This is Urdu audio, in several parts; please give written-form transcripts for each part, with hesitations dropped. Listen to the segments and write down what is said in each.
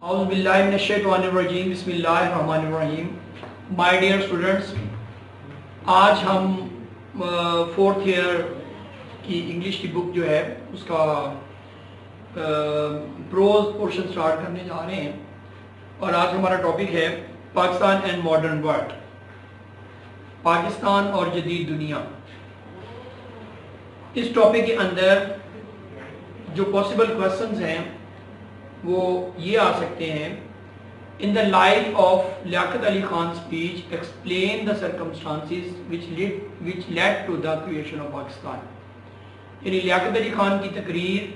اعوذ باللہ من الشیطان الرجیم بسم اللہ الرحمن الرحیم. مائی ڈیئر اسٹوڈنٹس، آج ہم فورتھ ایئر کی انگلش کی بک جو ہے اس کا پروز پورشن سٹارٹ کرنے جا رہے ہیں، اور آج ہمارا ٹاپک ہے Pakistan and modern world, Pakistan اور جدید دنیا. اس ٹاپک کے اندر جو پاسبل کوشچنز ہیں وہ یہ آ سکتے ہیں: in the light of Liaquat Ali Khan speech explain the circumstances which led to the creation of Pakistan. یعنی لیاقت علی خان کی تقریر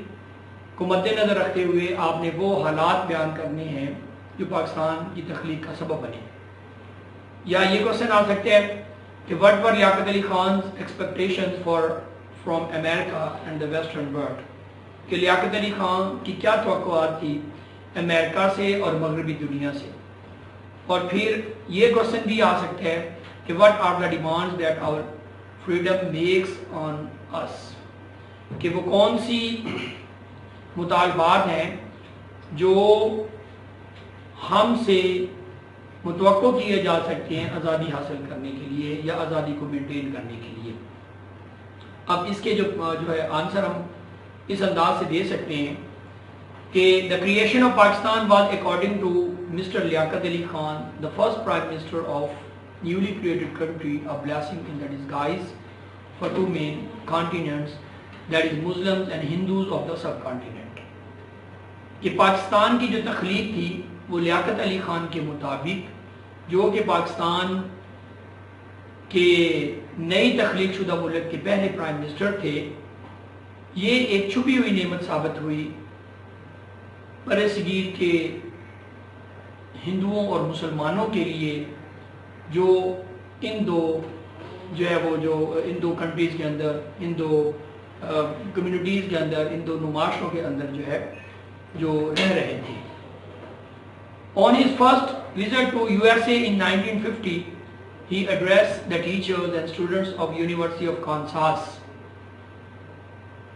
کو مد نظر رکھتے ہوئے آپ نے وہ حالات بیان کرنے ہیں جو پاکستان کی تخلیق کا سبب بنے. یا یہ کوشچن آ سکتے ہیں کہ what were Liaquat Ali خان's expectations from America and the Western world، کہ لیاقت علی خان کی کیا توقعات تھی امریکہ سے اور مغربی دنیا سے. اور پھر یہ کوشچن بھی آ سکتا ہے کہ what are the demands that our freedom makes on us، کہ وہ کون سی مطالبات ہیں جو ہم سے متوقع کیے جا سکتے ہیں آزادی حاصل کرنے کے لیے یا آزادی کو مینٹین کرنے کے لیے. اب اس کے جو ہے آنسر ہم اس انداز سے دے سکتے ہیں کہ the creation of Pakistan was according to Mr. Liaquat Ali Khan, the first Prime Minister of newly created country, a blessing in the disguise for two main continents, that is Muslims and Hindus of the subcontinent. کہ پاکستان کی جو تخلیق تھی وہ لیاقت علی خان کے مطابق، جو کہ پاکستان کے نئی تخلیق شدہ ملک کے پہلے پرائم منسٹر تھے، یہ ایک چھپی ہوئی نعمت ثابت ہوئی برِ صغیر کے ہندوؤں اور مسلمانوں کے لیے، جو ان دو کنٹریز کے اندر، ان دو کمیونٹیز کے اندر، ان دونوں معاشروں کے اندر جو رہ رہے تھے. On his first visit to USA in 1950, he addressed the teachers and students of University of Kansas.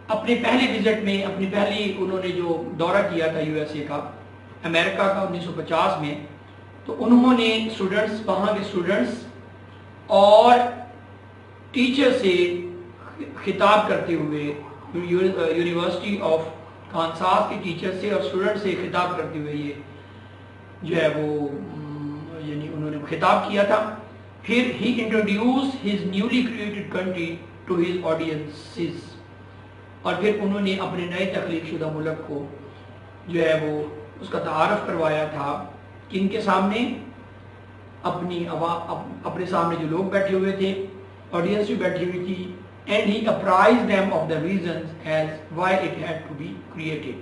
اپنے پہلے وزٹ میں، اپنی پہلی انہوں نے جو دورہ کیا تھا یو ایس اے کا، امریکہ کا 1950 میں، تو انہوں نے وہاں کے اسٹوڈنٹس اور ٹیچر سے خطاب کرتے ہوئے، یونیورسٹی آف کانساس کے ٹیچر سے اور اسٹوڈنٹ سے خطاب کرتے ہوئے یہ جو ہے وہ یعنی انہوں نے خطاب کیا تھا. پھر he introduced his newly created country to his audiences، اور پھر انہوں نے اپنے نئے تخلیق شدہ ملک کو جو ہے وہ اس کا تعارف کروایا تھا کن کے سامنے، اپنے سامنے جو لوگ بیٹھے ہوئے تھے، آڈینس بھی بیٹھی ہوئی تھی. and he apprised them of the reasons as why it had to be created،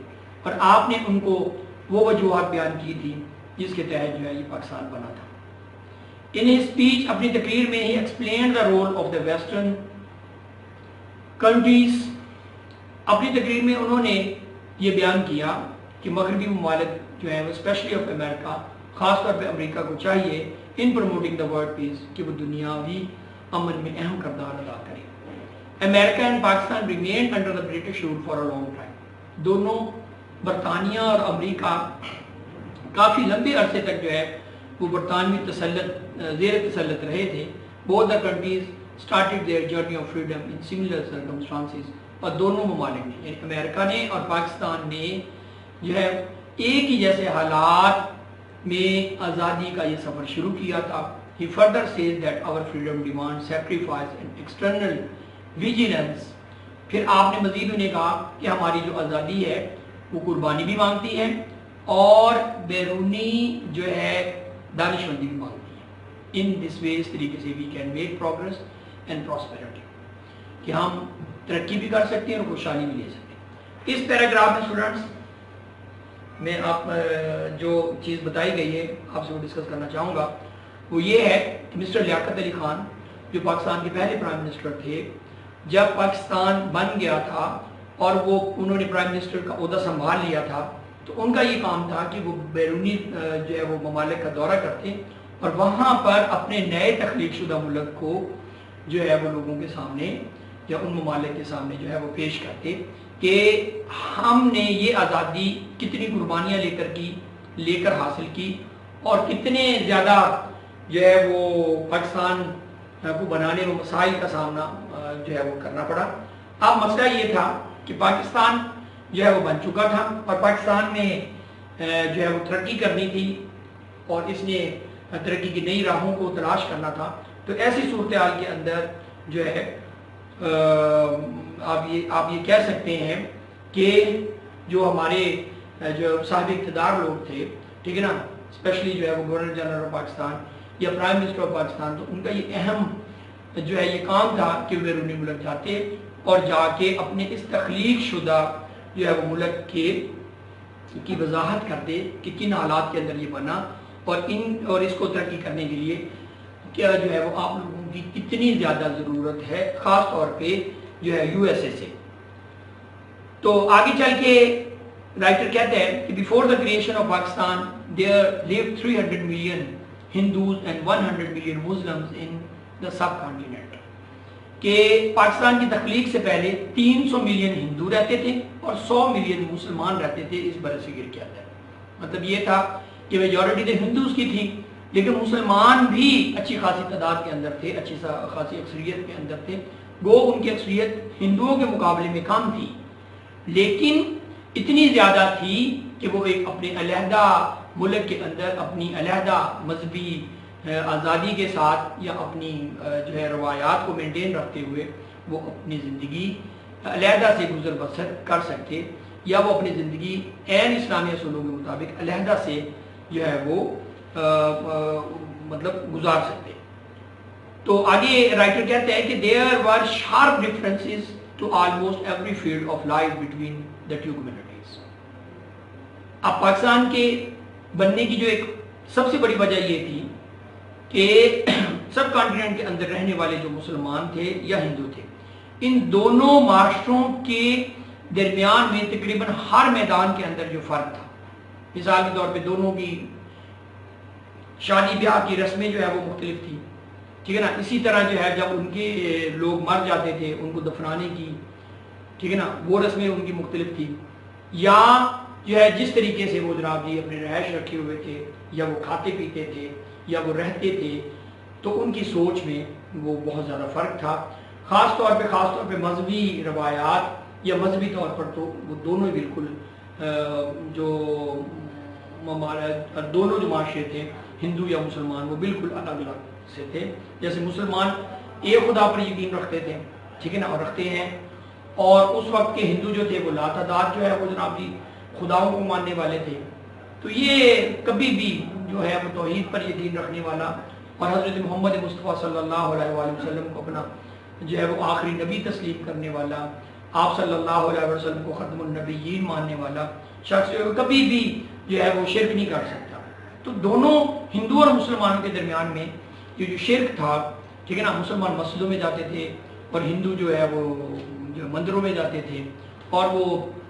اور آپ نے ان کو وہ وجوہات بیان کی تھی جس کے تحت جو ہے یہ پاکستان بنا تھا. in his speech، اپنی تقریر میں he explained the role of the western countries، اپنی تقریر میں انہوں نے یہ بیان کیا کہ مغربی ممالک جو ہیں وہ اسپیشلی آف امریکہ، خاص طور پہ امریکہ کو چاہیے in promoting the world peace کہ وہ دنیاوی امن میں اہم کردار ادا کرے. امریکہ and Pakistan remained under the British rule for a long time, دونوں برطانیہ اور امریکہ کافی لمبے عرصے تک جو ہے وہ برطانوی زیر تسلط رہے تھے. Both the countries started their journey of freedom in similar circumstances, اور دونوں ممالک نے یعنی امریکہ نے اور پاکستان نے جو ہے ایک ہی جیسے حالات میں آزادی کا یہ سفر شروع کیا تھا. He further says that our freedom demands sacrifice and external vigilance. پھر آپ نے مزید انہیں کہا کہ ہماری جو آزادی ہے وہ قربانی بھی مانگتی ہے اور بیرونی جو ہے دانش مندی بھی مانگتی ہے. In this way، اس طریقے سے we can make progress and prosperity، کہ ہم ترقی بھی کر سکتے ہیں اور خوشحالی بھی لے سکتے ہیں. اس پیراگراف میں اسٹوڈنٹس میں آپ جو چیز بتائی گئی ہے آپ سے وہ ڈسکس کرنا چاہوں گا، وہ یہ ہے کہ مسٹر لیاقت علی خان جو پاکستان کے پہلے پرائم منسٹر تھے، جب پاکستان بن گیا تھا اور وہ انہوں نے پرائم منسٹر کا عہدہ سنبھال لیا تھا، تو ان کا یہ کام تھا کہ وہ بیرونی جو ہے وہ ممالک کا دورہ کرتے اور وہاں پر اپنے نئے تخلیق شدہ ملک کو جو ہے وہ لوگوں کے سامنے یا ان ممالک کے سامنے جو ہے وہ پیش کرتے کہ ہم نے یہ آزادی کتنی قربانیاں لے کر کی لے کر حاصل کی اور کتنے زیادہ جو ہے وہ پاکستان کو بنانے میں مسائل کا سامنا جو ہے وہ کرنا پڑا۔ اب مسئلہ یہ تھا کہ پاکستان جو ہے وہ بن چکا تھا اور پاکستان میں جو ہے وہ ترقی کرنی تھی اور اس نے ترقی کی نئی راہوں کو تلاش کرنا تھا۔ تو ایسی صورتحال کے اندر جو ہے آپ یہ کہہ سکتے ہیں کہ جو ہمارے جو صاحب اقتدار لوگ تھے، ٹھیک ہے نا، اسپیشلی جو ہے وہ گورنر جنرل آف پاکستان یا پرائم منسٹر آف پاکستان، تو ان کا یہ اہم جو ہے یہ کام تھا کہ وہ بیرونی ملک جاتے اور جا کے اپنے اس تخلیق شدہ جو ہے وہ ملک کی وضاحت کرتے کہ کن حالات کے اندر یہ بنا اور اس کو ترقی کرنے کے لیے کیا جو ہے وہ آپ لوگوں کی کتنی زیادہ ضرورت ہے، خاص طور پہ جو ہے یو ایس اے سے۔ تو آگے چل کے رائٹر کہتے ہیں کہ before the creation of Pakistan there lived 300 million Hindus and 100 million Muslims in the subcontinent، کہ پاکستان کی تخلیق سے پہلے 300 ملین ہندو رہتے تھے اور 100 ملین مسلمان رہتے تھے اس برصغیر کے اندر۔ مطلب یہ تھا کہ میجورٹی تو ہندوز کی تھی لیکن مسلمان بھی اچھی خاصی تعداد کے اندر تھے، اچھی خاصی اکثریت کے اندر تھے، گو ان کی اکثریت ہندوؤں کے مقابلے میں کم تھی لیکن اتنی زیادہ تھی کہ وہ ایک اپنے علیحدہ ملک کے اندر اپنی علیحدہ مذہبی آزادی کے ساتھ یا اپنی جو ہے روایات کو مینٹین رکھتے ہوئے وہ اپنی زندگی علیحدہ سے گزر بسر کر سکتے یا وہ اپنی زندگی عین اسلامی اصولوں کے مطابق علیحدہ سے جو ہے وہ مطلب گزار سکتے۔ تو آگے رائٹر کہتے ہیں کہ there were sharp differences to almost every field of life between the two communities۔ اب پاکستان کے بننے کی جو ایک سب سے بڑی وجہ یہ تھی کہ سب کانٹیننٹ کے اندر رہنے والے جو مسلمان تھے یا ہندو تھے، ان دونوں معاشروں کے درمیان میں تقریباً ہر میدان کے اندر جو فرق تھا، مثال کے طور پہ دونوں کی شادی بیاہ کی رسمیں جو ہے وہ مختلف تھی، ٹھیک ہے نا، اسی طرح جو ہے جب ان کے لوگ مر جاتے تھے ان کو دفنانے کی، ٹھیک ہے نا، وہ رسمیں ان کی مختلف تھی، یا جو ہے جس طریقے سے وہ جناب جی اپنے رہائش رکھے ہوئے تھے یا وہ کھاتے پیتے تھے یا وہ رہتے تھے، تو ان کی سوچ میں وہ بہت زیادہ فرق تھا۔ خاص طور پہ مذہبی روایات یا مذہبی طور پر تو وہ دونوں بالکل جو دونوں جو معاشرے تھے ہندو یا مسلمان وہ بالکل الگ الگ سے تھے۔ جیسے مسلمان ایک خدا پر یقین رکھتے تھے، ٹھیک ہے نا، اور رکھتے ہیں، اور اس وقت کے ہندو جو تھے وہ لاتعداد جو ہے وہ جناب جی خداؤں کو ماننے والے تھے۔ تو یہ کبھی بھی جو ہے وہ توحید پر یقین رکھنے والا اور حضرت محمد مصطفیٰ صلی اللہ علیہ وآلہ وسلم کو اپنا جو ہے وہ آخری نبی تسلیم کرنے والا، آپ صلی اللہ علیہ وسلم کو ختم النبیین ماننے والا شخص کبھی بھی جو ہے وہ شرک نہیں کر سکتا۔ تو دونوں ہندو اور مسلمانوں کے درمیان میں یہ جو شرک تھا، ٹھیک ہے نا، مسلمان مسجدوں میں جاتے تھے اور ہندو جو ہے وہ جو مندروں میں جاتے تھے اور وہ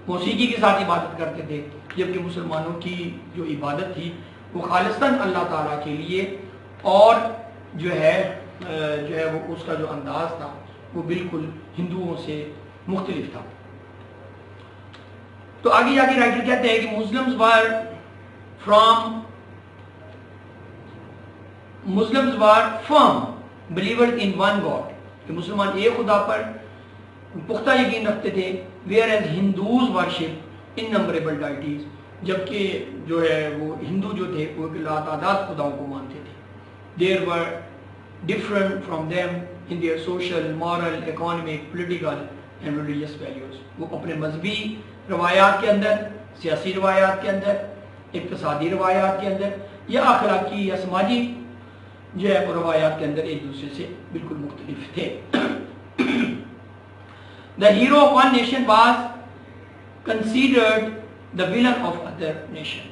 موسیقی کے ساتھ عبادت کرتے تھے، جبکہ مسلمانوں کی جو عبادت تھی وہ خالصاً اللہ تعالیٰ کے لیے اور جو ہے وہ اس کا جو انداز تھا وہ بالکل ہندوؤں سے مختلف تھا۔ تو آگے جا کے رائٹر کہتے ہیں کہ Muslims were firm believers in one God، کہ مسلمان ایک خدا پر پختہ یقین رکھتے تھے، whereas Hindus worship innumerable deities، جبکہ جو ہے وہ ہندو جو تھے وہ لاتعداد خداؤں کو مانتے تھے۔ There were different from them in their social, moral, economic, political and religious values۔ وہ اپنے مذہبی روایات کے اندر، سیاسی روایات کے اندر، اقتصادی روایات کے اندر یا اخلاقی یا سماجی جو ہے وہ روایات کے اندر ایک دوسرے سے بالکل مختلف تھے۔ The hero of one nation was considered the villain of other nation،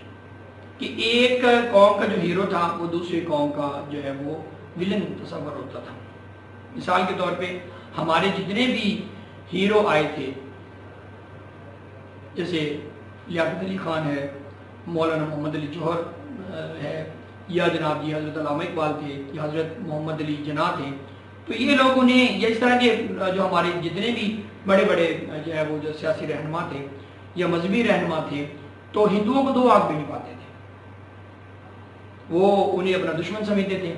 کہ ایک قوم کا جو ہیرو تھا وہ دوسری قوم کا جو ہے وہ ویلن تصور ہوتا تھا۔ مثال کے طور پہ ہمارے جتنے بھی ہیرو آئے تھے، جیسے لیاقت علی خان ہے، مولانا محمد علی جوہر ہے، یا جناب جی حضرت علامہ اقبال تھے یا حضرت محمد علی جناح تھے، تو یہ لوگوں نے یا اس طرح کے جو ہمارے جتنے بھی بڑے بڑے جو ہے وہ جو سیاسی رہنما تھے یا مذہبی رہنما تھے، تو ہندوؤں کو دو آنکھ بھی نہیں پاتے تھے، وہ انہیں اپنا دشمن سمجھتے تھے.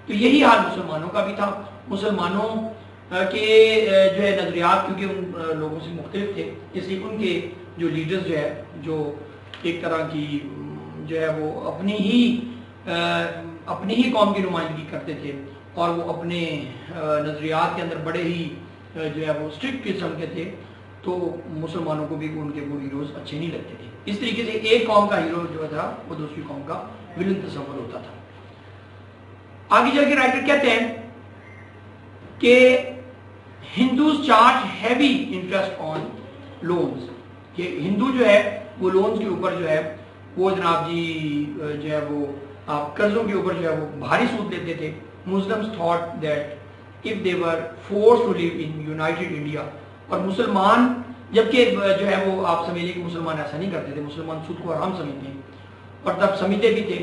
تو یہی حال مسلمانوں کا بھی تھا. مسلمانوں کے جو ہے نظریات کیونکہ ان لوگوں سے مختلف تھے، اس لیے ان کے جو لیڈرز جو ہے جو ایک طرح کی جو ہے وہ اپنی ہی قوم کی نمائندگی کرتے تھے اور وہ اپنے نظریات کے اندر بڑے ہی جو ہے وہ اسٹرکٹ قسم کے تھے، تو مسلمانوں کو بھی ان کے وہ ہیروز اچھے نہیں لگتے تھے. اس طریقے سے ایک قوم کا ہیرو جو تھا وہ دوسری قوم کا ولن تصور ہوتا تھا. آگے جا کے رائٹر کہتے ہیں کہ Hindus charge heavy interest on loans, کہ ہندو جو ہے وہ لونز کے اوپر جو ہے وہ جناب جی جو ہے وہ آپ قرضوں کے اوپر جو ہے وہ بھاری سود لیتے تھے. Muslims thought that if they were forced to live in united India, اور مسلمان جبکہ جو ہے وہ آپ سمجھیے کہ مسلمان ایسا نہیں کرتے تھے، مسلمان سود کو حرام سمجھتے ہیں اور تب سمجھتے بھی تھے.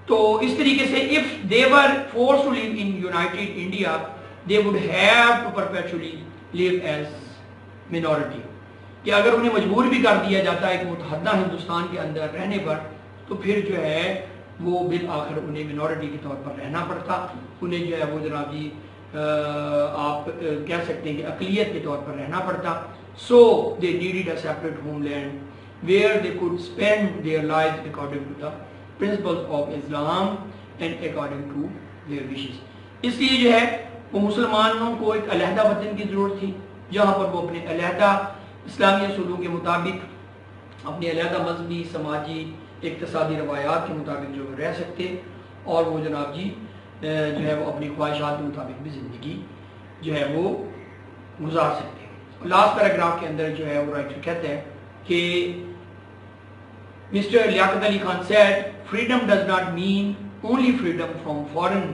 تو اس طریقے سے if they were forced to live in United India they would have to perpetually live as minority، کہ اگر انہیں مجبور بھی کر دیا جاتا ہے ایک متحدہ ہندوستان کے اندر رہنے پر تو پھر جو ہے وہ بالآخر انہیں منورٹی کے طور پر رہنا پڑتا، انہیں جو ہے وہ جناب جی آپ کہہ سکتے ہیں کہ اقلیت کے طور پر رہنا پڑتا. So they needed a separate homeland where they could spend their lives according to the principles of Islam and according to their wishes. اس لیے جو ہے وہ مسلمانوں کو ایک علیحدہ وطن کی ضرورت تھی جہاں پر وہ اپنے علیحدہ اسلامی اصولوں کے مطابق اپنے علیحدہ مذہبی، سماجی، اقتصادی روایات کے مطابق جو رہ سکتے اور وہ جناب جی جو ہے وہ اپنی خواہشات کے مطابق بھی زندگی جو ہے وہ گزار سکتے. لاسٹ پیراگراف کے اندر جو ہے وہ رائٹر کہتے ہیں کہ Mr Liaquat Ali Khan said freedom does not mean only freedom from foreign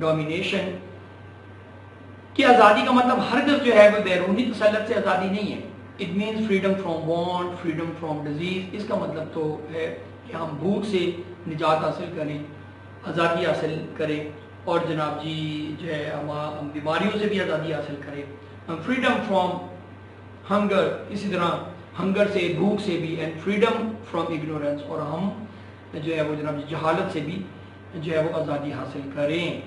domination، کہ آزادی کا مطلب ہرگز جو ہے وہ بیرونی تسلط سے آزادی نہیں ہے. it means freedom from want، freedom from disease، اس کا مطلب تو ہے کہ ہم بھوک سے نجات حاصل کریں، آزادی حاصل کریں اور جناب جی جو ہے ہم بیماریوں سے بھی آزادی حاصل کریں. فریڈم فرام ہنگر، اسی طرح ہنگر سے، بھوک سے بھی، اینڈ فریڈم فرام اگنورینس، اور ہم جو ہے وہ جناب جہالت سے بھی جو ہے وہ آزادی حاصل کریں.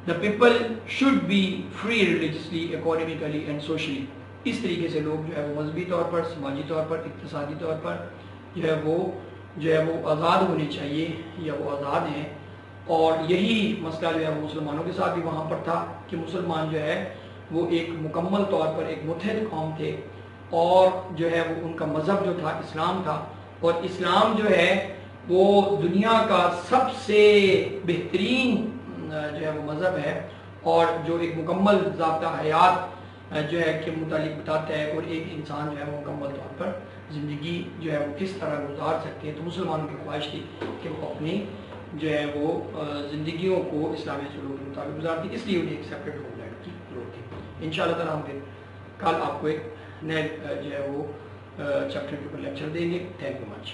The people should be free religiously, economically and socially, اس طریقے سے لوگ جو ہے وہ مذہبی طور پر، سماجی طور پر، اقتصادی طور پر جو ہے وہ آزاد ہونے چاہیے یا وہ آزاد ہیں. اور یہی مسئلہ جو ہے مسلمانوں کے ساتھ بھی وہاں پر تھا کہ مسلمان جو ہے وہ ایک مکمل طور پر ایک متحد قوم تھے اور جو ہے وہ ان کا مذہب جو تھا اسلام تھا، اور اسلام جو ہے وہ دنیا کا سب سے بہترین جو ہے وہ مذہب ہے اور جو ایک مکمل ضابطہ حیات جو ہے کے متعلق بتاتا ہے، اور ایک انسان جو ہے وہ مکمل طور پر زندگی جو ہے وہ کس طرح گزار سکتے ہیں. تو مسلمانوں کی خواہش تھی کہ وہ اپنی جو ہے وہ زندگیوں کو اسلامی اصولوں کے مطابق گزارتی، اس لیے انہیں ایک سیپریٹ ہوم لینڈ کی ضرورت تھی. انشاءاللہ تعالیٰ ہم پھر کل آپ کو ایک نئے جو ہے وہ چیپٹر کے اوپر لیکچر دیں گے. Thank you much.